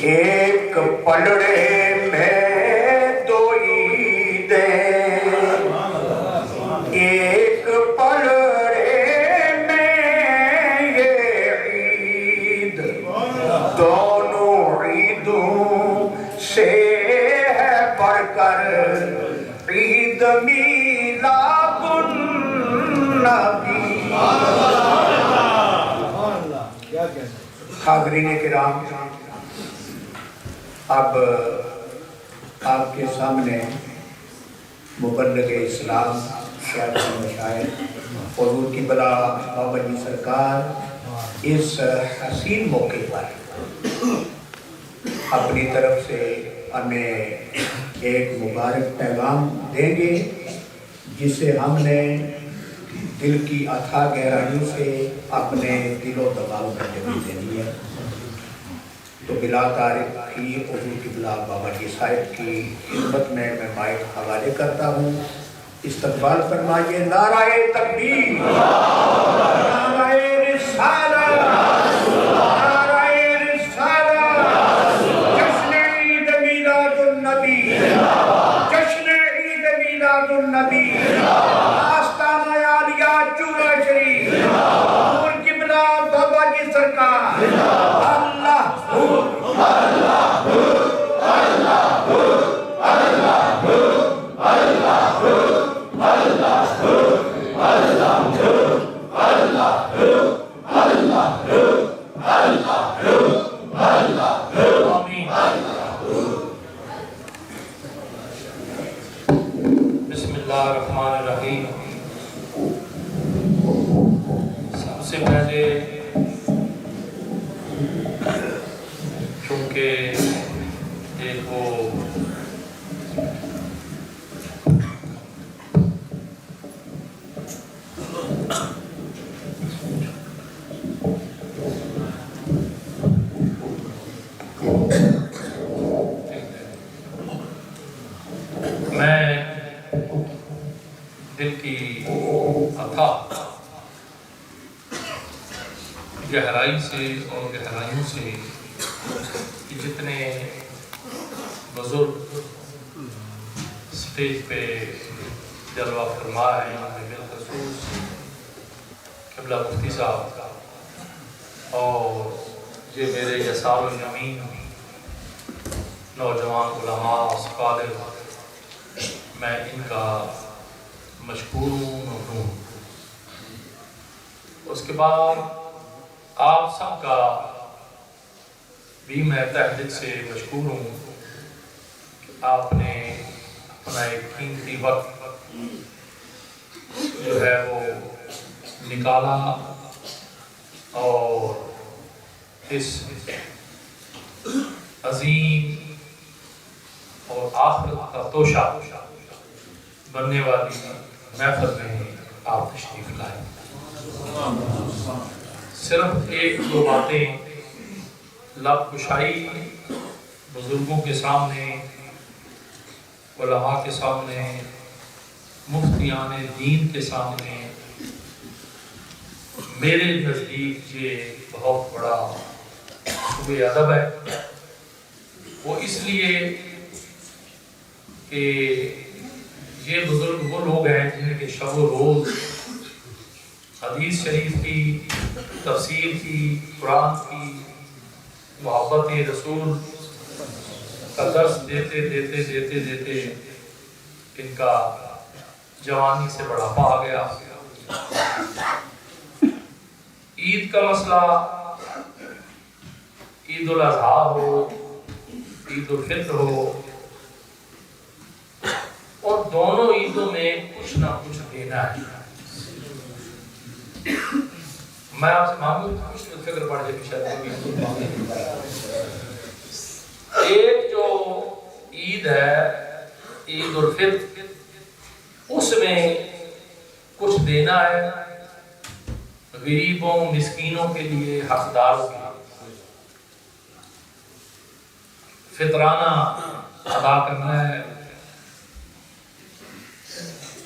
ایک پلڑے میں دو عیدیں، ایک پلڑے میں یہ عید، دونوں عیدوں سے ہے بڑھ کر عید میلاد النبی۔ حاضرین کرام، اب آپ کے سامنے مبلغ اسلام شیخ المشائخ حضور کی بلا بابا جی سرکار اس حسین موقع پر اپنی طرف سے ہمیں ایک مبارک پیغام دیں گے، جسے ہم نے دل کی اتھا گہرائیوں سے اپنے دل و دماغ میں جگہ دینی ہے۔ تو بلا تعریف کی حضور کی بلا بابا جی صاحب کی خدمت میں مائک حوالے کرتا ہوں۔ استقبال فرمائیے، نعرہ تکبیر، نعرہ رسالہ، نعرہ رسالہ، جشن عید میلاد النبی، جشن عید میلاد النبی، آستانہ عالیہ چورہ شریف، حضور کی بلا بابا جی سرکار، بسم اللہ الرحمن الرحیم۔ سب سے پہلے چونکہ ایک وہ میں دل کی اتھا گہرائی سے اور گہرائیوں سے جتنے بزرگ سٹیج پہ جلوہ فرمائے ہیں، بالخصوص قبلہ مفتی صاحب اور یہ میرے یسار الیمین نوجوان علماء اساتذہ، میں ان کا مشکور ہوں۔ اس کے بعد آپ سب کا بھی میں تہ دل سے مشکور ہوں کہ آپ نے اپنا ایک قیمتی وقت جو ہے وہ نکالا اور اس عظیم اور آخرت کا توشہ بننے والی محفل میں آپ تشریف لائے۔ صرف ایک دو باتیں لب کشائی بزرگوں کے سامنے، علماء کے سامنے، مفتیان دین کے سامنے، میرے نزدیک یہ بہت بڑا شعبہ ادب ہے۔ وہ اس لیے کہ یہ بزرگ وہ لوگ ہیں جن کے شب و روز حدیث شریف کی، تفسیر کی، قرآن کی، محبت رسول کا درس دیتے ان کا جوانی سے بڑھاپا آ گیا۔ عید کا مسئلہ، عید الاضحیٰ ہو، عید الفطر ہو، اور دونوں عیدوں میں کچھ نہ کچھ دینا ہے۔ میں آپ سے مانگوں کچھ فکر پڑ جائے شاید ایک جو عید ہے عید الفطر، اس میں کچھ دینا ہے غریبوں مسکینوں کے لیے، حقداروں کے لیے فطرانہ ادا کرنا ہے۔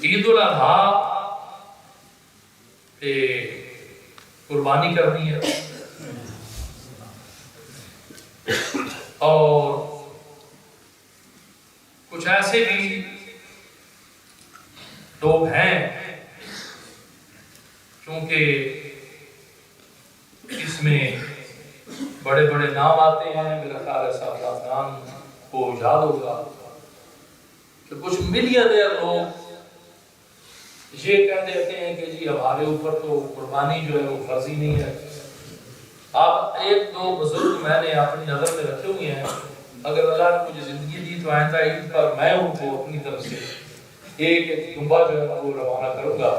عید الاضحیٰ پہ قربانی کرنی ہے۔ اور کچھ ایسے بھی لوگ ہیں کیونکہ اس میں بڑے بڑے نام آتے ہیں، میرا خیال ہے صاحب نام کو یاد ہوگا کہ کچھ ملینئر لوگ یہ کہہ دیتے ہیں کہ جی ہمارے اوپر تو قربانی جو ہے وہ فرضی نہیں ہے۔ آپ ایک دو بزرگ میں نے اپنی نظر میں رکھے ہوئے ہیں، اگر اللہ نے مجھے زندگی دی تو آئندہ عید پر میں ان کو اپنی طرف سے ایک دنبا جو ہے وہ روانہ کروں گا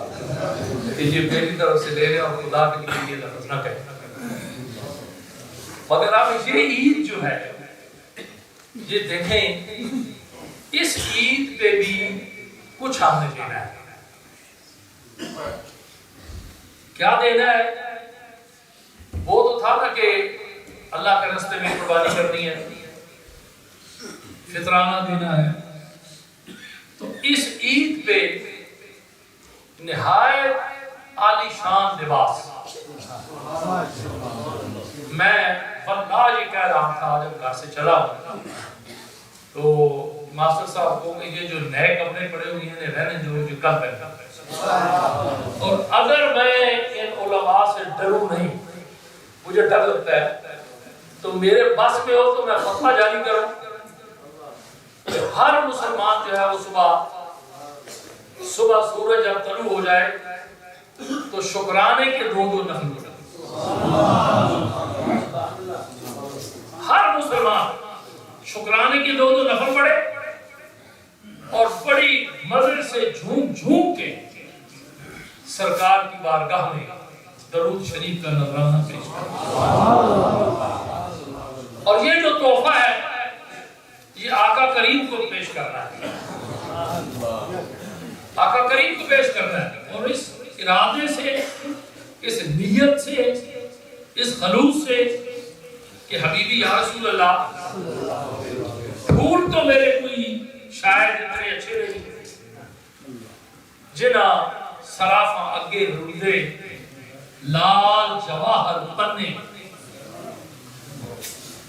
کہ یہ میری طرف سے لے لیں اور خدا کے لیے یہ لفظ نہ کہیں۔ مگر اب یہ عید جو ہے یہ دیکھیں، اس عید پہ بھی کچھ ہم نے دینا ہے۔ کیا دینا ہے؟ وہ تو تھا نا کہ اللہ کے راستے میں قربانی کرنی ہے، فطرانہ دینا ہے۔ تو اس عید پہ نہایت عالی شان لباس، میں واللہ یہ کہہ رہا تھا جب گھر سے چلا تو ماسٹر صاحب کو کہ یہ جو نئے کپڑے پڑے ہوئے ہیں رہنے جو کل پہننا، اور اگر میں ان علماء سے ڈروں نہیں، مجھے ڈر لگتا ہے، تو میرے بس میں ہو تو میں فتویٰ جاری کروں کہ ہر مسلمان جو ہے وہ صبح سورج جب طلوع ہو جائے تو شکرانے کے دو نفل پڑھے۔ ہر مسلمان شکرانے کے دو نفل پڑھے اور بڑی مزے سے جھوم جھوم کے سرکار کی بارگاہ میں درود شریف کا نذرانہ پیش کرے۔ اور یہ جو تحفہ ہے یہ آقا کریم کو پیش کرنا ہے، آقا کریم کو پیش کرنا ہے، اور اس ارادے سے، اس نیت سے، اس خلوص سے کہ حبیبی یا رسول اللہ، پھول تو میرے کوئی شاید اتنے اچھے نہیں جنا سرافاں اگے رودے لال جواہر پنے،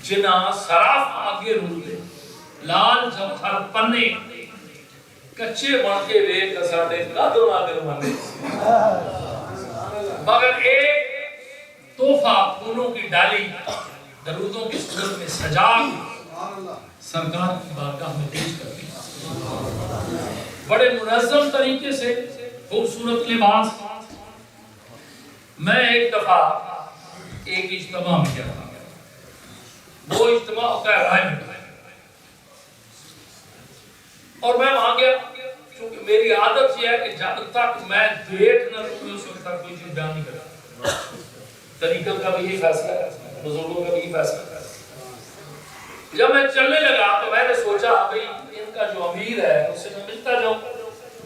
جنا سرافاں اگے رودے لال جواہر پنے، کچے مانکے وے کساٹے قدر آگر مانے، مگر ایک تحفہ پھولوں کی ڈالی درودوں کی صورت میں سجا سرکار کی بارگاہ میں پیش کرتے ہیں، بڑے منظم طریقے سے خوبصورت لباس۔ میں ایک دفعہ ایک اجتماع میں گیا، وہ اجتماع ہوتا ہے رائے میں، اور میں وہاں گیا کیونکہ میری عادت یہ ہے کہ جب تک میں دیکھ نہ لوں اس وقت تک کوئی چیز بیان نہیں کرتا۔ طریقت کا بھی یہ فیصلہ ہے، بزرگوں کا بھی یہ فیصلہ ہے۔ جب میں چلنے لگا تو میں نے سوچا بھئی ان کا جو امیر ہے اس سے میں ملتا جاؤں،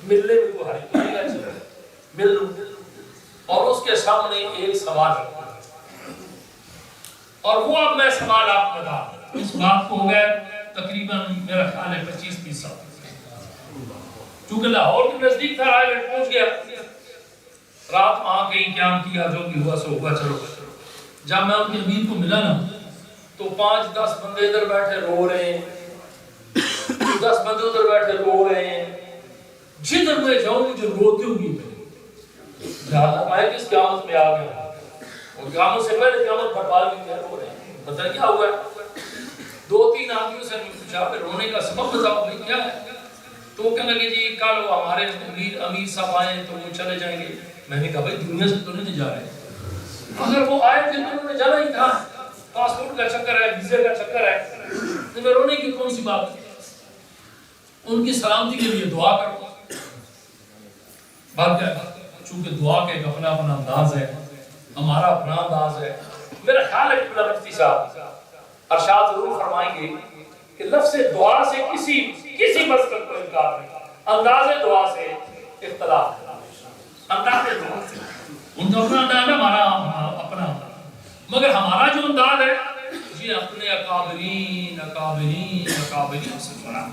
ملنے میں کوئی حرج نہیں ہے، مل لوں، اور اس کے سامنے ایک سوال رکھا، اور وہ اب میں سوال آپ بتا، اس بات کو ہو گئے تقریباً میرا خیال ہے 25-30 سال، چونکہ لاہور کے نزدیک تھا، رائے میں پہنچ گیا، رات وہاں کہیں قیام کیا، جو بھی ہوا سو ہوا، چلو۔ جب میں ان کے امیر کو ملا نا تو 5-10 بندے ادھر بیٹھے رو رہے ہیں، 10 بندے ادھر بیٹھے رو رہے ہیں، جدھر میں جاؤں مجھے روتے ہوئے ملے، جہاں میں کس قیامت میں آ گیا، اور قیامت سے پہلے قیامت برباد بھی کیا رو رہے ہیں، پتہ کیا ہوا ہے؟ 2-3 آدمیوں سے میں پوچھا کہ رونے کا سبب بتاؤ بھائی کیا ہے؟ تو وہ کہنے لگے جی کل وہ ہمارے امیر صاحب آئے تو وہ چلے جائیں گے۔ میں نے کہا بھائی دنیا سے تو نہیں جا رہے، اگر وہ آئے تھے تو انہوں نے جانا ہی تھا، پاسپورٹ کا چکر ہے، ویزے کا چکر ہے، تو میں رونے کی کون سی بات ہے؟ ان کی سلامتی کے لیے دعا کرو۔ بات کیا، چونکہ دعا کا ایک اپنا انداز ہے، ہمارا اپنا انداز ہے۔ میرا خیال ہے کہ مفتی صاحب ارشاد ضرور فرمائیں گے کہ لفظ دعا سے کسی مسئلے کو انکار نہیں، انداز دعا سے اختلاف ہے، انداز دعا سے ان کا اپنا انداز ہے، ہمارا اپنا، مگر ہمارا جو انداز ہے یہ اپنے اکابرین سے فرا،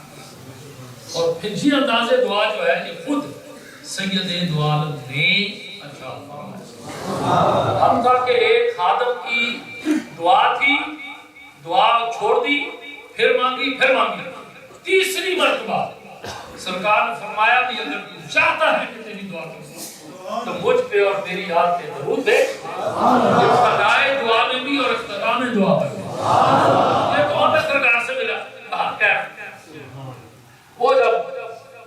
اور پھر یہ انداز دعا جو ہے یہ خود سید دو عالم نے ارشاد فرمایا، حتیٰ کہ ایک خادم کی دعا تھی، دعا چھوڑ دی مانگی پھر مانگی، تیسری مرتبہ سرکار نے فرمایا کہ اگر تو چاہتا ہے کہ تیری دعا کروں تو مجھ پہ اور میری یاد پہ درود دے، ابتدائے دعا میں بھی اور اختتام دعا میں بھی۔ یہ کون ہے سرکار سے ملا؟ کہا کیا؟ وہ جب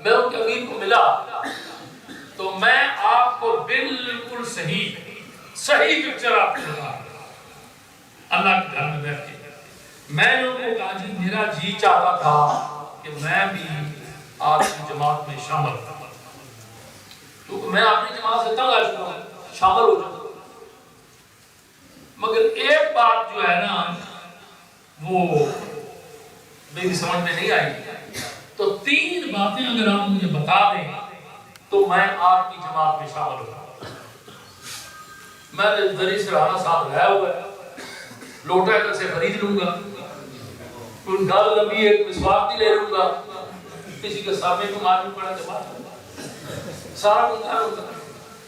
میں ان کے امیر کو ملا تو میں آپ کو بالکل صحیح پکچر آپ کو بتا اللہ کے گھر میں بیٹھ کے میں نے ان کو کہا جی میرا جی چاہتا تھا کہ میں بھی آپ کی جماعت میں شامل ہوں، کیونکہ میں اپنی جماعت سے تنگ آ چکا ہوں، شامل ہو جاؤں، مگر ایک بات جو ہے نا وہ میری سمجھ میں نہیں آئی، تو 3 باتیں اگر آپ مجھے بتا دیں تو میں آپ کی جماعت میں شامل ہوں۔ میں نے دری سے رانا صاحب لیا ہوا ہے، لوٹا کر سے خرید لوں گا، کوئی گال لمبی ایک مسواک بھی لے لوں گا، کسی کے سامنے کو معلوم پڑا جماعت سارا بندہ ہوتا،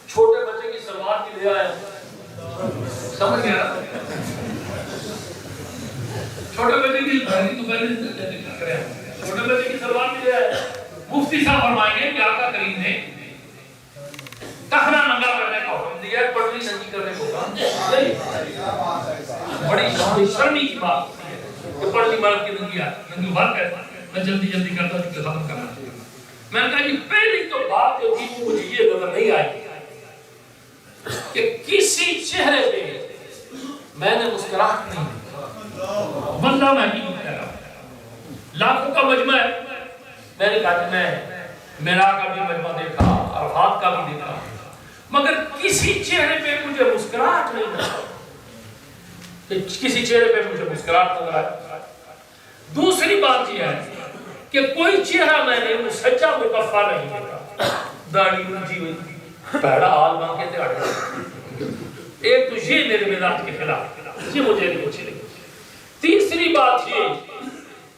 چھوٹے بچے کی سلوار بھی لے آیا، سمجھ گیا چھوٹے بچے کی تو پہلے چھوٹے بچے کی سلوار بھی لے آیا۔ مفتی صاحب فرمائیں گے کہ آقا کریم نے ٹخنا ننگا کرنے کا حکم دیا ہے، پٹری ننگی کرنے کو کہا نہیں، بڑی شرمی کی بات ہے کہ پٹری مرد کی ننگی بات ہے، میں جلدی کرتا ہوں کہ ختم کرنا۔ میں نے کہا کہ پہلی تو بات جو تھی وہ مجھے یہ نظر نہیں آئی کہ کسی چہرے پہ میں نے مسکراہٹ نہیں دیکھی، بندہ میں نہیں کہہ رہا، لاکھوں کا مجمع ہے، میں نے کہا کہ میں میرا کا بھی مجمع دیکھا، عرفات کا بھی دیکھا، مگر کسی چہرے پہ مجھے مسکراہٹ نہیں نظر، کسی چہرے پہ مجھے مسکراہٹ نظر آئی۔ دوسری بات یہ ہے کہ کوئی چہرہ میں نے وہ سچا مکفہ نہیں دیکھا، داڑھی اونچی ہوئی، پہلا حال مانگے تھے آڑے، ایک تو یہ میرے مزاج کے خلاف، یہ مجھے نہیں اچھی لگی۔ تیسری بات یہ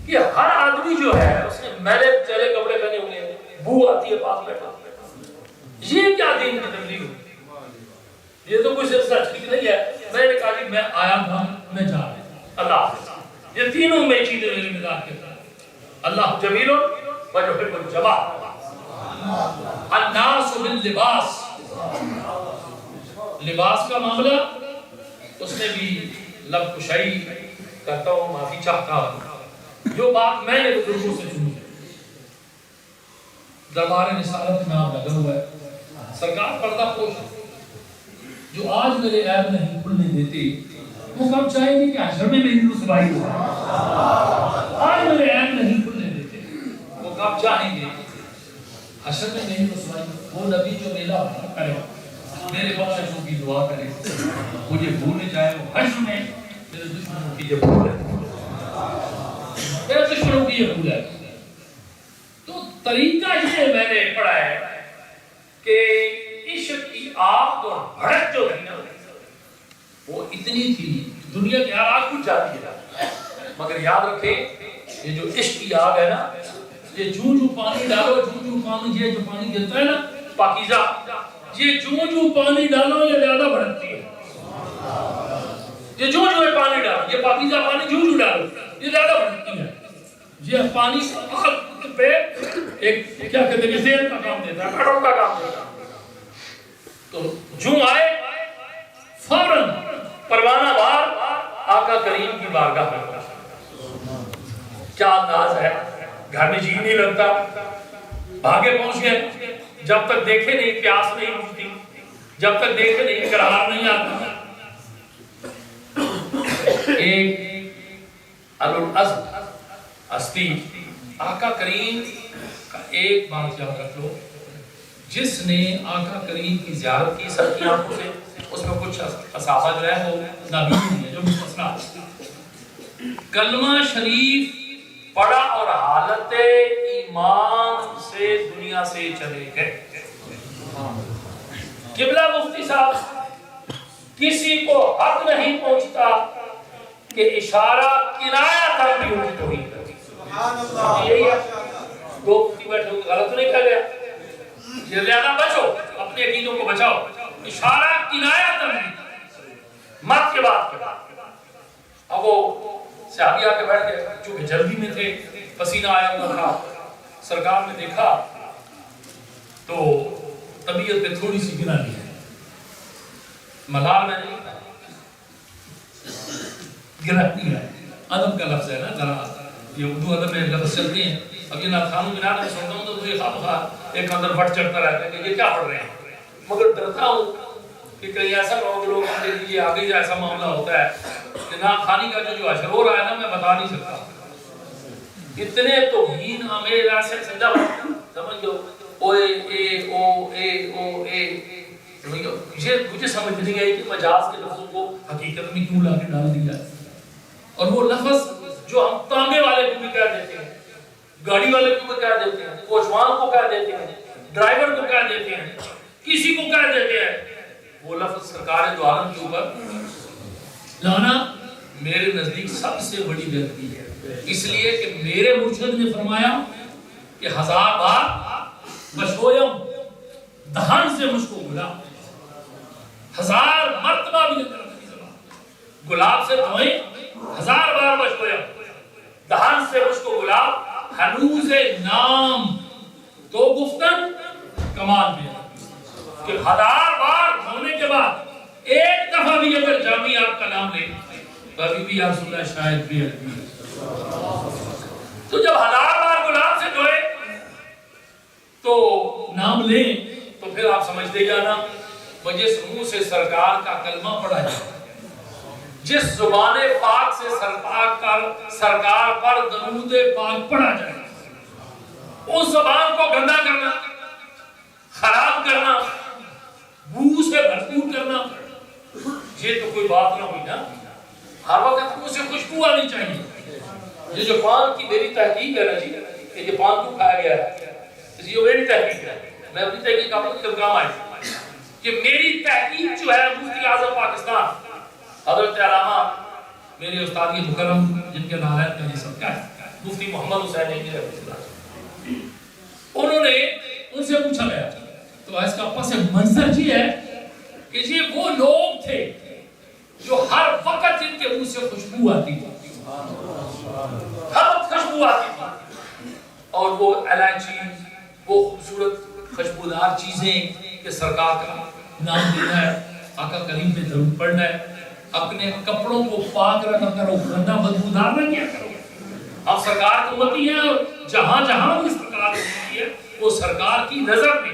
کہ ہر آدمی جو ہے اس نے میلے چلے کپڑے پہنے ہوئے ہیں، بو آتی ہے پاس بیٹھا، یہ کیا دین کی تبلیغ ہوئی؟ یہ تو کوئی سلسلہ ٹھیک نہیں ہے۔ میں نے کہا کہ میں آیا تھا، میں جا رہا ہوں، اللہ حافظ۔ یہ تینوں میں چیزیں میرے مزاج کے خلاف، اللہ جمیل ویحب الجمال، الناس باللباس، لباس کا معاملہ اس نے بھی لب کشائی کرتا ہوں، معافی چاہتا ہوں، جو بات میں نے بزرگوں سے سنی دربار رسالت میں آپ لگا ہوا ہے، سرکار پردہ پوش ہے، جو آج میرے عیب نہیں کھلنے دیتے وہ کب چاہیں گے کہ حشر میں میری رسوائی ہو؟ آج میرے عیب نہیں کھلنے دیتے وہ کب چاہیں گے حشر میں میری رسوائی ہو؟ وہ نبی جو میرا بھلا کرے، میرے بخششوں کی دعا کرے، مجھے بھولنے جائے وہ حشر میں میرے دشمنوں کی یہ بھول ہے، میرے دشمنوں کی یہ بھول ہے۔ تو طریقہ یہ میں نے پڑھا ہے کہ عشق کی آگ اور بھڑک جو تھی نا وہ اتنی تھی، دنیا کی ہر آگ کچھ جاتی ہے، مگر یاد رکھیں یہ جو عشق کی آگ ہے نا، یہ جو پانی ڈالو، جو پانی یہ جو پانی گرتا ہے نا پاکیزہ، یہ جو پانی ڈالو یہ زیادہ بھڑکتی ہے، یہ جو پانی ڈالو، یہ پاکیزہ پانی جو ڈالو یہ زیادہ بھڑکتی ہے۔ یہ پانی آگ پہ ایک کیا کہتے ہیں زیر کا کام دیتا ہے، کھڑوں کا کام دیتا ہے، تو جو آئے فوراً پروانہ وار آقا کریم کی بارگاہ میں کیا انداز ہے، گھر میں جی نہیں لگتا، بھاگے پہنچ گئے، جب تک دیکھے نہیں پیاس نہیں بجھتی، جب تک دیکھے نہیں قرار نہیں آتا۔ ایک العزم ہستی آقا کریم کا ایک بات یاد رکھ لو، جس نے آقا کریم کی زیارت کی سب کی آنکھوں سے، اس میں کچھ اصحابہ جو ہے وہ نابین ہیں جو مستثنا، کلمہ شریف پڑھا اور حالت ایمان سے دنیا سے چلے گئے۔ قبلہ مفتی صاحب کسی کو حق نہیں پہنچتا کہ اشارہ کنایہ تک بھی ہوئی تو ہی یہی ہے، دو مفتی بیٹھے ہوئے غلط نہیں کہہ گیا، یہ زیادہ بچو، اپنے عقیدوں کو بچاؤ، اشارہ کنایہ تک بھی مت کے بعد اب وہ صحابی آ کے بیٹھ گئے، چونکہ جلدی میں تھے، پسینہ آیا ہوا تھا، سرکار نے دیکھا تو طبیعت پہ تھوڑی سی گرا لی ہے، ملال میں نہیں گرا لیا، ادب کا لفظ ہے نا، ذرا یہ اردو ادب میں لفظ چلتے ہیں. اب یہ ناتھانوں میں نانا سنتا ہوں تو مجھے خواہ ایک اندر بٹ چڑھتا رہتا ہے کہ یہ کیا پڑھ رہے ہیں، مگر ڈرتا ہوں کہ کہیں ایسا نہ ہو کہ لوگ ہم دے دیجیے آگے ایسا معاملہ ہوتا ہے کہ ناتھانی کا جو اشر ہو رہا ہے نا میں بتا نہیں سکتا. اتنے توہین آمیز ایسے سمجھا سمجھ گئے اوے اے او اے او اے سمجھ گئے. مجھے سمجھ نہیں آئی کہ مجاز کے لفظوں کو حقیقت میں کیوں لا کے ڈال دیا ہے. اور وہ لفظ جو ہم تانبے والے کو بھی کہہ دیتے ہیں، گاڑی والے کو بھی کہہ دیتے ہیں، کوچوان کو کہہ دیتے ہیں، ڈرائیور کو کہہ دیتے ہیں، کسی کو کہہ دیتے ہیں، وہ لفظ سرکار دو عالم کے اوپر لانا میرے نزدیک سب سے بڑی غلطی ہے. اس لیے کہ میرے مرشد نے فرمایا کہ 1000 بار مشویم دہن سے مجھ کو گلا، 1000 مرتبہ بھی گلاب سے دھوئیں، 1000 بار مشویم دہن سے مجھ کو گلاب، ہنوز نام تو گفتن کمال میں کہ 1000 بار دھونے کے بعد ایک دفعہ بھی اگر جامی آپ کا نام لے تو ابھی بھی آپ سننا شاید بھی علمی ہے. تو جب 1000 بار گلاب سے دھوئے تو نام لیں تو پھر آپ سمجھتے جانا وہ جس منہ سے سرکار کا کلمہ پڑھا جائے، جس زبان پاک سے سرکار پر درود پاک پڑھا جائے، اس زبان کو گندا کرنا، خراب کرنا، بو سے بھرپور کرنا، یہ تو کوئی بات نہ ہوئی نا. ہر وقت اسے خوشبو آنی چاہیے. یہ جو پان کی میری تحقیق ہے نا جی کہ یہ پان کو کھایا گیا ہے، یہ میری تحقیق ہے، میں اپنی تحقیق کا کام آئی کہ میری تحقیق جو ہے مفتی اعظم پاکستان حضرت علامہ میرے استاد مکرم جن کے نالائن کا یہ سب کیا ہے مفتی محمد حسین رحمۃ اللہ، انہوں نے ان سے پوچھا گیا تو اس کا پس منظر یہ ہے کہ یہ وہ لوگ تھے جو ہر وقت ان کے منہ سے خوشبو آتی تھی، ہر وقت خوشبو آتی تھی، اور وہ الائچی، وہ خوبصورت خوشبودار چیزیں کہ سرکار کا نام لینا ہے، آقا کریم پہ درود پڑھنا ہے، اپنے کپڑوں کو پاک رکھا کرو، گندا بدبودار نہ کیا کرو. اب سرکار کی امتی ہے اور جہاں جہاں بھی سرکار کی امتی ہے وہ سرکار کی نظر میں،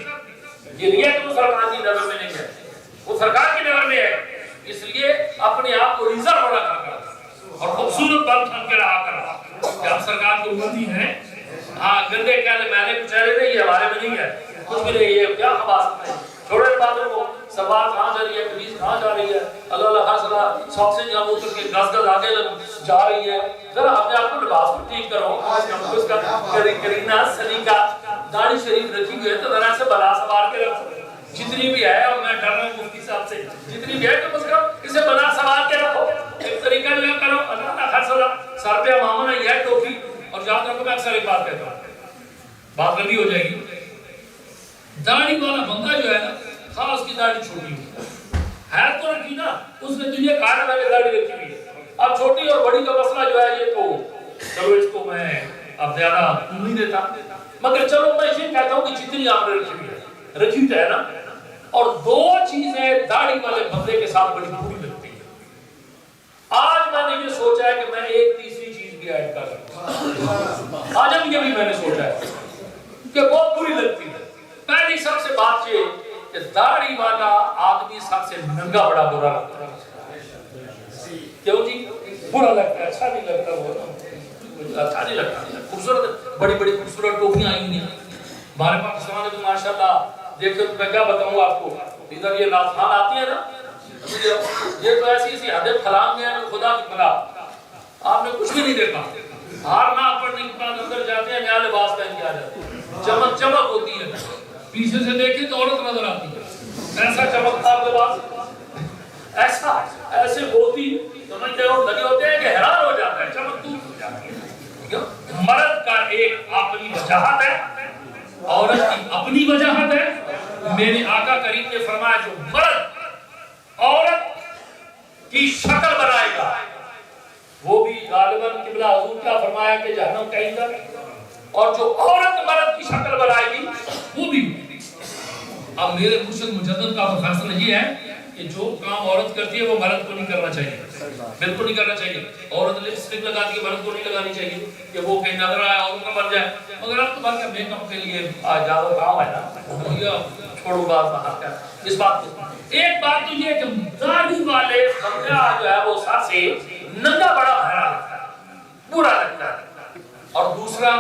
یہ نہیں ہے کہ وہ سرکار کی نظر میں نہیں ہے، وہ سرکار کی نظر میں ہے. اس لیے اپنے آپ کو ریزر بنا کر اور خوبصورت بن ٹھن کے رہا کر کہ ہم سرکار کی امتی ہیں. ہاں گندے کہنے میں نے کچھ ایسے نہیں ہے، ہمارے میں نہیں ہے کچھ بھی نہیں، یہ کیا خباثت ہے. چھوڑے باتوں کو، سوال کہاں جا رہی ہے، قدیس کہاں جا رہی ہے، اللہ اللہ خاصلہ سب سے جہاں اتر کے گز گز آگے جا رہی ہے. ذرا اپنے آپ کو لباس کو ٹھیک کرو، اس کا کرینہ سلیقہ داڑھی شریف رکھی ہوئی ہے تو ذرا سے بلا سوار کے رکھو جتنی بھی ہے. اور میں ڈر رہا ہوں مفتی صاحب سے، جتنی بھی ہے تو کم سے کم اسے بلا سوار کے رکھو، ایک طریقہ جو کرو اللہ اللہ خاصلہ سر پہ امامہ نہیں ہے ٹوپی. اور یاد رکھو میں اکثر ایک بات کہتا ہوں، بات لمبی ہو جائے گی. داڑھی والا بندہ جو ہے نا خاص کی داڑھی چھوٹی ہوئی ہے تو رکھی نا، اس نے تجھے کہا میں نے داڑھی رکھی ہوئی ہے. اب چھوٹی اور بڑی کا مسئلہ جو ہے یہ تو چلو اس کو میں اب زیادہ نہیں دیتا، مگر چلو میں یہ کہتا ہوں کہ جتنی آپ نے رکھی ہوئی ہے رکھی تو ہے نا. اور دو چیزیں داڑھی والے بندے کے ساتھ بڑی بری لگتی ہیں. آج میں نے یہ سوچا ہے کہ میں ایک تیسری چیز بھی ایڈ کر لوں، آج اب یہ بھی میں نے سوچا ہے کہ بہت بری لگتی ہے. پہلی سب سے بات یہ کہ داڑھی والا آدمی سب سے ننگا بڑا برا لگتا ہے. کیوں جی؟ برا لگتا ہے، اچھا نہیں لگتا، وہ اچھا نہیں لگتا. خوبصورت بڑی بڑی خوبصورت ٹوپیاں آئی ہوئی ہیں ہمارے پاکستان میں تو ماشاءاللہ. دیکھو میں کیا بتاؤں آپ کو، ادھر یہ ناتھان آتی ہے نا، یہ تو ایسی ایسی حدیں پھلانگ ہیں خدا کی پناہ، آپ نے کچھ بھی نہیں دیکھا. ہار نہ پڑھنے کے بعد اندر جاتے ہیں نیا لباس پہن کے آ جاتے ہیں، چمک چمک ہوتی ہے، پیچھے سے دیکھیں تو عورت نظر آتی ہے، ایسا چمکدار لباس، ایسا ایسے ہوتی سمجھتے ہو لگے ہوتے ہیں کہ حیران ہو جاتا ہے، چمک دور ہو جاتی ہے. مرد کا ایک اپنی وجاہت ہے، عورت کی اپنی وجاہت ہے. میرے آقا کریم نے فرمایا جو مرد عورت کی شکل بنائے گا وہ بھی غالباً قبلہ حضور کیا فرمایا کہ جہنم کا ایندھن، اور جو عورت مرد کی شکل بنائے گی وہ بھی ہوگی۔ اب میرے مرشد مجدد کا فیصلہ یہ ہے کہ جو کام عورت کرتی ہے وہ مرد کو نہیں کرنا چاہیے، بالکل نہیں کرنا چاہیے۔ عورت لپسٹک لگاتی ہے، مرد کو نہیں لگانی چاہیے کہ وہ کہیں نظر آئے اور ان کا مر جائے۔ مگر اب تو بات کا میک اپ کے لیے زیادہ کام ہے نا، چھوڑو بات باہر کا اس بات کو۔ ایک بات تو یہ کہ داڑھی والے بندہ جو ہے وہ سر سے ننگا بڑا بھرا لگتا ہے، برا لگتا ہے۔ اور دوسرا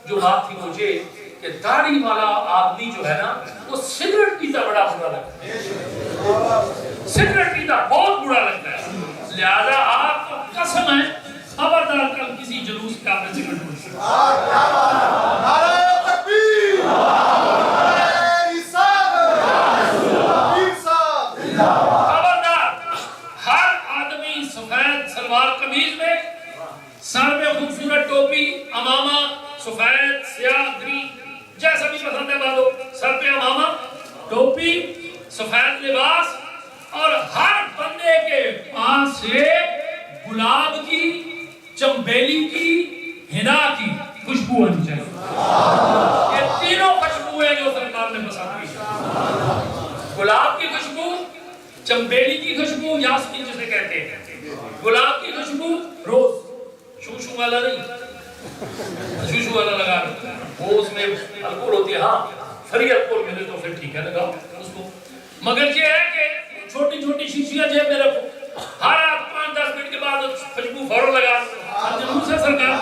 جو بات تھی مجھے کہ داڑھی والا آدمی جو ہے نا وہ سگریٹ پیتا بڑا برا لگتا ہے، سگریٹ پیتا بہت برا لگتا ہے۔ لہذا آپ کو قسم ہے خبردار کل کسی جلوس کا آپ نے سگریٹ پیتا۔ نعرہ تکبیر، خبردار ہر آدمی سفید سلوار قمیض میں، سر میں خوبصورت ٹوپی، امامہ سفید سیاہ گرین جیسا بھی پسند ہے بالو، سر پہ امامہ ٹوپی سفید لباس، اور ہر بندے کے پاس سے گلاب کی، چمبیلی کی، ہنا کی خوشبو آنی چاہیے۔ یہ تینوں خوشبوئیں جو سرکار نے پسند کی، گلاب کی خوشبو، چمبیلی کی خوشبو یاسمین جسے کہتے ہیں، گلاب کی خوشبو، روز شوشو والا نہیں، شوشو والا لگا رہا وہ اس میں الکول ہوتی ہے، ہاں فری الکول ملے تو پھر ٹھیک ہے لگا اس کو۔ مگر یہ ہے کہ چھوٹی چھوٹی شیشیاں جیب میں رکھو، ہر آپ 5-10 منٹ کے بعد خوشبو فوراً لگا جلوس ہے سرکار۔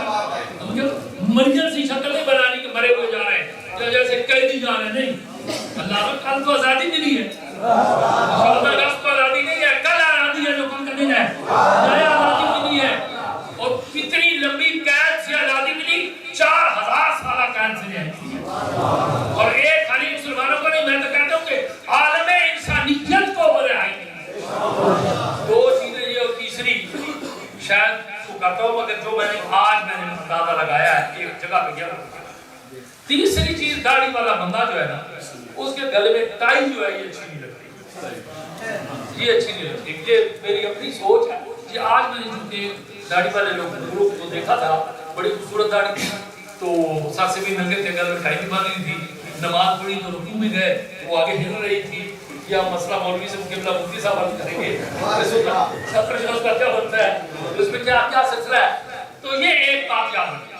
ایمرجنسی شکل نہیں بنانی کہ مرے ہوئے جا رہے ہیں جیسے قیدی جا رہے ہیں، نہیں۔ اللہ نے کل تو آزادی ملی ہے، 14 اگست کو آزادی نہیں ہے، کل آزادی ہے جو کل کا دن ہے، نیا آزادی ملی ہے۔ اور کتنی لمبی قید سے آزادی ملی، 4000 سالہ قید سے رہتی ہے۔ اور ایک خالی مسلمانوں کو نہیں، میں تو کہتا ہوں کہ عالم انسانیت کو رہائی ملی۔ دو چیزیں یہ اور تیسری شاید کو کرتا ہوں، مگر جو میں نے اندازہ لگایا ہے ایک جگہ پہ گیا، تیسری چیز داڑھی والا بندہ جو ہے نا اس کے گلے میں ٹائی جو ہے یہ اچھی نہیں لگتی، یہ اچھی نہیں لگتی۔ یہ میری اپنی سوچ ہے۔ یہ آج میں نے چونکہ داڑھی والے لوگوں کو دیکھا تھا، بڑی خوبصورت داڑھی تھی، تو سر سے بھی ننگے تھے، گل میں ٹائی بھی باندھی تھی، نماز پڑھی تو رکوع میں گئے، وہ آگے ہل رہی تھی۔ یا مسئلہ مولوی سے قبلہ مفتی صاحب حل کریں گے، اس کا کیا بنتا ہے، اس میں کیا سلسلہ ہے۔ تو یہ ایک بات یاد رکھیں۔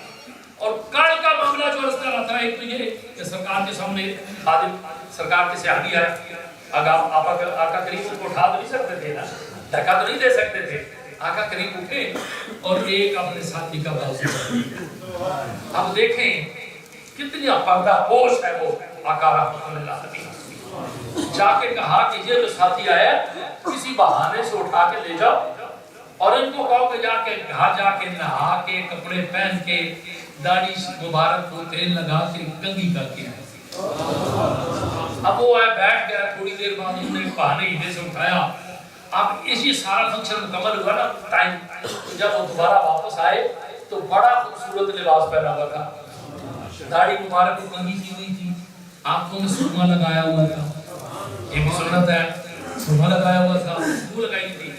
اور کل کا معاملہ جو رستا رہا تھا، ایک تو یہ کہ سرکار کے سامنے خادم سرکار کے صحابی آئے، آقا کریم اس کو اٹھا تو نہیں سکتے تھے نا، دھکا تو نہیں دے سکتے تھے۔ آقا کریم اٹھے اور ایک اپنے ساتھی کا بازو پکڑا۔ اب دیکھیں کتنی پردہ پوش ہے وہ آقا رحمۃ اللہ علیہ۔ جا کے کہا کہ یہ جو ساتھی آیا کسی بہانے سے اٹھا کے لے جاؤ، اور ان کو کہو کہ جا کے گھر جا کے نہا کے کپڑے پہن کے داڑھی مبارک کو تیل لگا کے کنگھی کر کے آئے۔ اب وہ آئے بیٹھ گیا، تھوڑی دیر بعد انہوں نے بہانے ہیلے سے اٹھایا۔ اب اسی سارا فنکشن مکمل ہوا نا ٹائم، جب وہ دوبارہ واپس آئے تو بڑا خوبصورت لباس پہنا ہوا تھا، داڑھی مبارک کو کنگھی کی ہوئی تھی، آنکھوں میں سرما لگایا ہوا تھا، یہ بھی سنت ہے، سرما لگایا ہوا تھا، خوشبو لگائی تھی۔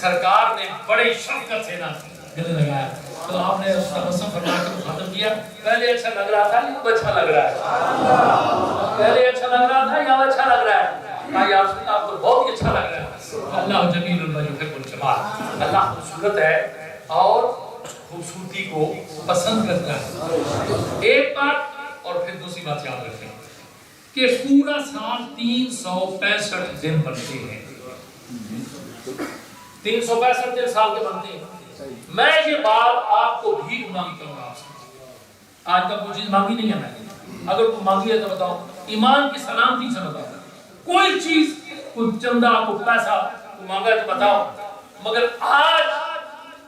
سرکار نے بڑے شفقت سے نا گلے لگایا، تو آپ نے اس کا رسم فرما کے ختم کیا۔ پہلے اچھا لگ رہا تھا، یہ اچھا لگ رہا ہے، پہلے اچھا لگ رہا تھا، یا اچھا لگ رہا ہے، کہا یا رسول اللہ آپ کو بہت ہی اچھا لگ رہا ہے۔ اللہ جمیل ویحب الجمال، اللہ خوبصورت ہے اور خوبصورتی کو پسند کرتا ہے۔ ایک بات اور پھر دوسری بات یاد رکھیں کہ پورا سال 365 دن بنتے ہیں، 365 دن سال کے بنتے ہیں۔ میں یہ بات آپ کو بھیک مانگتا ہوں آپ سے، آج کا کوئی چیز مانگی نہیں ہے، میں اگر کوئی مانگی ہے تو بتاؤ، ایمان کی سلامتی سے بتاؤ، کوئی چیز، کوئی چندہ، کوئی پیسہ کوئی مانگا ہے تو بتاؤ۔ مگر آج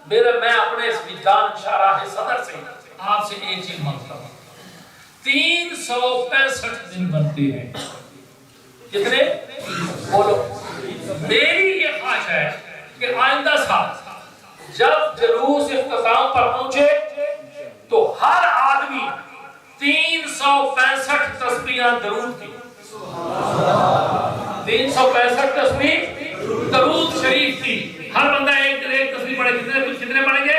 میں اپنے اس وجدان شاہراہ صدر سے آپ سے ایک چیز مانگتا ہوں، 365 دن بنتے ہیں، کتنے؟ بولو۔ میری یہ خواہش ہے کہ آئندہ سال جب جلوس اختتام پر پہنچے تو ہر آدمی 365 تسبیحاں درود کی، 365 تسبیح درود شریف کی، ہر بندہ ایک تسبیح پڑھے۔ کتنے پڑھیں گے؟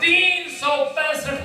365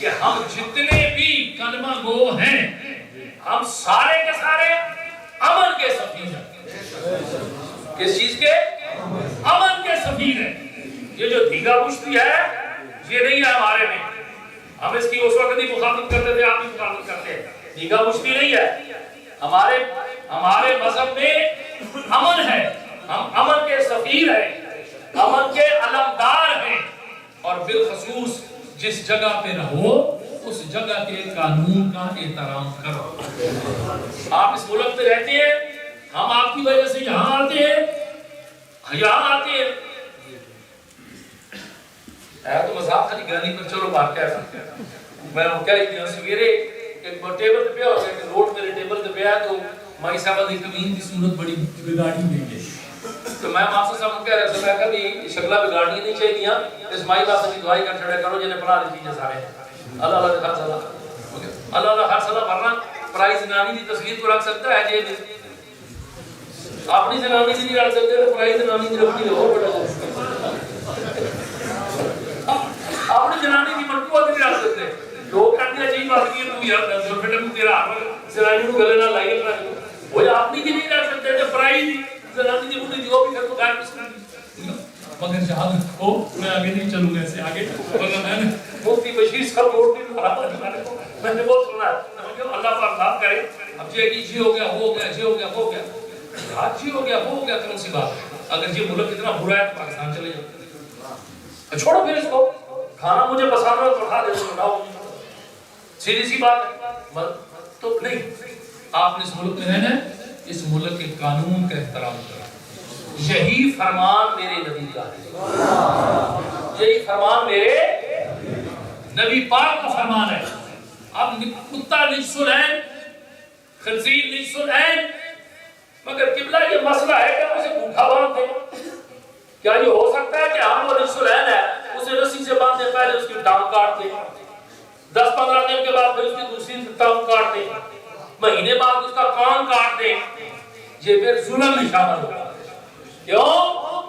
کہ ہم جتنے بھی کلمہ گو ہیں ہم سارے کے سارے امن کے سفیر ہیں. کس چیز کے؟ امن کے سفیر ہیں. یہ جو دیگا پشتی ہے یہ نہیں ہے ہمارے میں. ہم اس کی اس وقت ہی مخاطب کرتے تھے، آپ بھی مخاطب کرتے ہیں. دیگا پشتی نہیں ہے. ہمارے مذہب میں امن ہے. ہم امن کے سفیر ہیں، امن کے علمدار ہیں. اور بالخصوص جس جگہ پہ رہو اس جگہ کے قانون کا احترام کرو. آپ اس ملک پہ رہتے ہیں، ہم آپ کی وجہ سے یہاں آتے ہیں. تو مذاق خالی گانی پر چلو بات کیا ہے. میں کیا ہی سویرے ایک ٹیبل پہ ہو گیا کہ روڈ میرے ٹیبل پہ ہے تو مائی صاحب دی کمین کی صورت بڑی بگاڑی ہوئی ہے. تو میں ماسٹر صاحب کو کہہ رہا تھا کہ بھی شکلہ بگاڑنی نہیں چاہیے. اس مائی بات کی دعائی کر چھڑے کرو جنہیں پڑھا دی چیزیں سارے. اللہ اللہ ہر صلاح، اللہ اللہ ہر صلاح. ورنہ پرائز نانی کی تصویر کو رکھ سکتا ہے جی اپنی زنانی کی نہیں رکھ سکتے تو پرائز نانی کی رکھنی ہو بڑا اپنی جنانی کی منٹو نہیں رکھ سکتے. لوگ کہتے ہیں چاہیے بات کی تو یار گرل فرینڈ کو تیرا زنانی کو گلے نہ لائے گا وہ اپنی کی نہیں رکھ سکتے تو پرائز زنانی کی بڑی دیو بھی کر تو غیر مسلم. مگر شہادت ہو میں آگے نہیں چلوں گا ایسے آگے. ورنہ میں نے مفتی بشیر صاحب روڈ پہ میں نے بہت سنا ہے اللہ پاک معاف کرے. اب جی ہو گیا ہو گیا جی ہو گیا ہو گیا جی ہو گیا ہو گیا کون سی بات ہے. اگر یہ ملک اتنا برا ہے تو پاکستان چلے جاؤ. چھوڑو پھر اس کو. کھانا مجھے پسند ہے تو کھا دے دو. سیدھی سی بات ہے. تو نہیں، آپ نے اس ملک میں رہنا ہے، اس ملک کے قانون کا احترام کرنا. یہی فرمان میرے نبی کا ہے، یہی فرمان میرے نبی پاک کا فرمان ہے. اب کتا نجس العین، خنزیر نجس العین، مگر قبلہ یہ مسئلہ ہے کہ اسے بھوکا باندھ دیں. کیا یہ ہو سکتا ہے کہ ہم وہ نجس العین ہے اسے رسی سے باندھے پہلے اس کی ٹانگ کاٹ دیں، 10-15 دن کے بعد پھر اس کی دوسری ٹانگ کاٹ دیں، مہینے بعد اس کا کان کاٹ دیں؟ یہ پھر ظلم میں شامل ہوگا. کیوں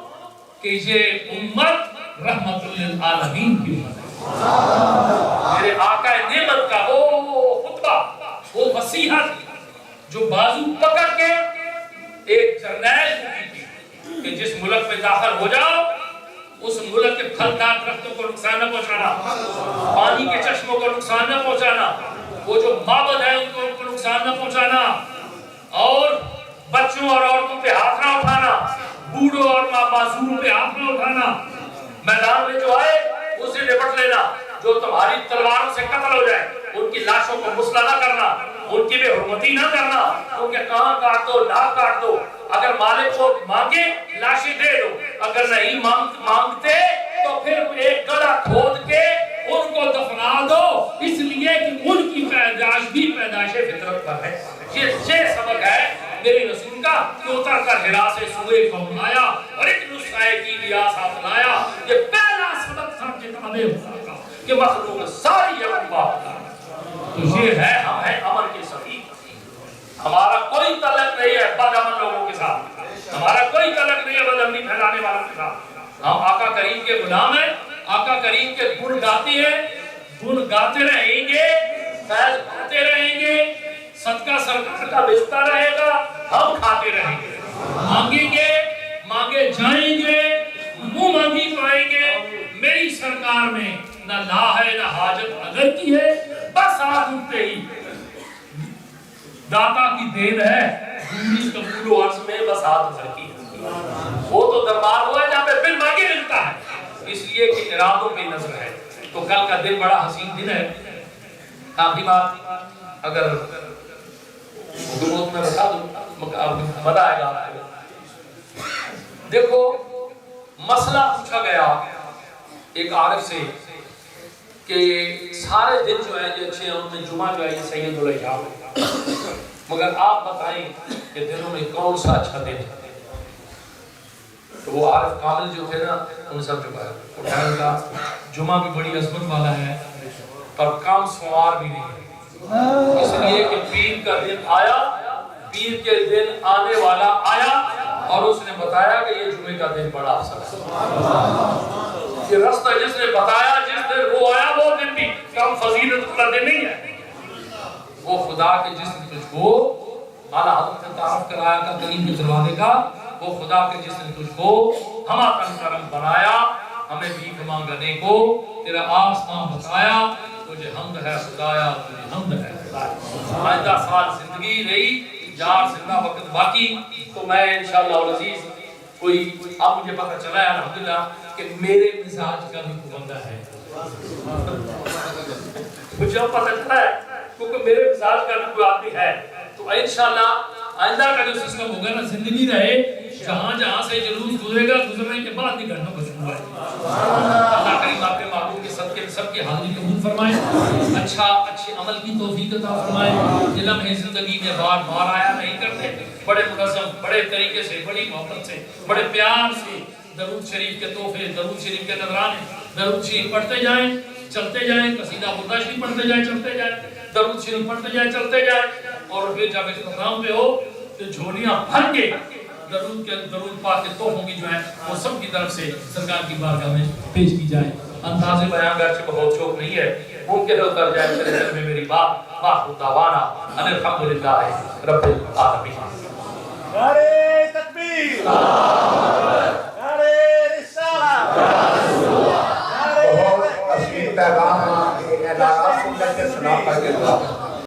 کہ یہ امت رحمت للعالمین کی امت ہے. میرے آقا نعمت کا وہ خطبہ، وہ وصیحت جو بازو پکڑ کے ایک جرنیل کی کہ جس ملک میں داخل ہو جاؤ اس ملک کے پھلدار درختوں کو نقصان نہ پہنچانا، پانی کے چشموں کو نقصان نہ پہنچانا، وہ جو معبد ہے ان کو نقصان نہ پہنچانا، اور بچوں اور عورتوں پہ ہاتھ نہ اٹھانا، بوڑھوں اور معذوروں پہ ہاتھ نہ اٹھانا. میدان میں جو آئے اسے نپٹ لینا. جو تمہاری تلواروں سے قتل ہو جائے ان کی لاشوں کو مسلح نہ کرنا، ان کی بے حرمتی نہ کرنا، ان کے کان کاٹ دو، ناک کاٹ دو. اگر مالک کو مانگے لاشیں دے دو، اگر نہیں مانگتے تو پھر ایک گڑھا کھود کے ان کو دفنا دو، اس لیے کہ ان کی پیدائش بھی پیدائش فطرت پر ہے. یہ سبق ہے میرے رسول کا کہ اتر کر حرا سے سوئے کو بنایا اور ایک نسخہ کی لیا ساتھ لایا. یہ پہلا سبق تھا کتاب خدا کا کہ مخلوق ساری اللہ. تو یہ ہے ہم ہیں امن کے سفیر. ہمارا کوئی تعلق نہیں ہے بد امن لوگوں کے ساتھ، ہمارا کوئی تعلق نہیں ہے بد امنی پھیلانے والوں کے ساتھ. ہم آقا کریم کے غلام ہیں، آقا کریم کے گن گاتے ہیں، گن گاتے رہیں گے، فیض پاتے رہیں گے، صدقہ سرکار کا بچتا رہے گا، ہم کھاتے رہیں گے. مانگیں گے، مانگے جائیں گے، منہ مانگی پائیں گے. میری سرکار میں نہ لا ہے نہ حاجت اگر کی ہے، بس ہاتھ اٹھتے ہی داتا کی دین ہے، دوری قبول و عرض میں بس ہاتھ اٹھر کی ہے. وہ تو دربار ہوا ہے جہاں پہ بل مانگے ملتا ہے، اس لیے کہ ارادوں پہ نظر ہے. تو کل کا دن بڑا حسین دن ہے. آخری بات اگر میں بتا دوں مزہ آئے گا. دیکھو مسئلہ پوچھا گیا ایک عارف سے کہ سارے دن جو ہے جو اچھے ہیں ان میں جمعہ جو ہے یہ سید الایام ہے، مگر آپ بتائیں کہ دنوں میں کون سا اچھا دن ہے. تو وہ عارف کامل جو تھے نا ان سب جو اٹھایا کا جمعہ بھی بڑی عظمت والا ہے اور کام سوار بھی نہیں ہے، اس لیے کہ پیر کا دن آیا، پیر کے دن آنے والا آیا اور اس نے بتایا کہ یہ جمعے کا دن بڑا افضل ہے. یہ رستہ جس نے بتایا جس دن وہ آیا وہ دن بھی کم فضیلت والا دن نہیں ہے. وہ خدا کے جس نے تجھ کو اعلیٰ حضرت نے تعارف کرایا کا کریم کے دروازے کا, وہ خدا کے جس نے تجھ کو ہما تن کرم بنایا, ہمیں بھیک مانگنے کو تیرا آسمان بتایا, تجھے حمد ہے خدایا, تجھے حمد ہے خدایا. آئندہ سال زندگی رہی, یار زندہ وقت باقی, تو میں انشاءاللہ العزیز کوئی اب مجھے پتہ چلا ہے الحمدللہ کہ میرے مزاج کا بھی کوئی بندہ ہے. مجھے پتہ چلا ہے کیونکہ میرے مزاج کا بھی کوئی آدمی ہے. تو انشاءاللہ آئندہ کا جو سسٹم ہوگا نا, زندگی رہے جہاں جہاں سے جلوس گزرے گا, گزرنے کے بعد ہی گھروں کو شروع ہے. اللہ کریم آپ کے محبوب کے صدقے میں سب کی حاضری قبول فرمائے, اچھے عمل کی توفیق عطا فرمائے. علم ہے زندگی میں بار بار آیا نہیں کرتے, بڑے منظم, بڑے طریقے سے, بڑی محبت سے, بڑے پیار سے درود شریف کے تحفے, درود شریف کے نذرانے, درود شریف پڑھتے جائیں, چلتے جائیں, قصیدہ بردا شریف پڑھتے جائیں, چلتے جائیں, درود شریف پڑھتے جائیں, چلتے جائیں. اور پھر جب اختتام پہ ہو تو جھولیاں بھر کے درود پاک کے تحفوں کی جو ہے وہ سب کی طرف سے سرکار کی بارگاہ میں پیش کی جائے. انداز بیان گرچہ بہت شوق نہیں ہے, ممکن اتر جائے میرے دل میں میری بات باخود دعوانا ان الحمدللہ رب العالمین. نعرہ تکبیر.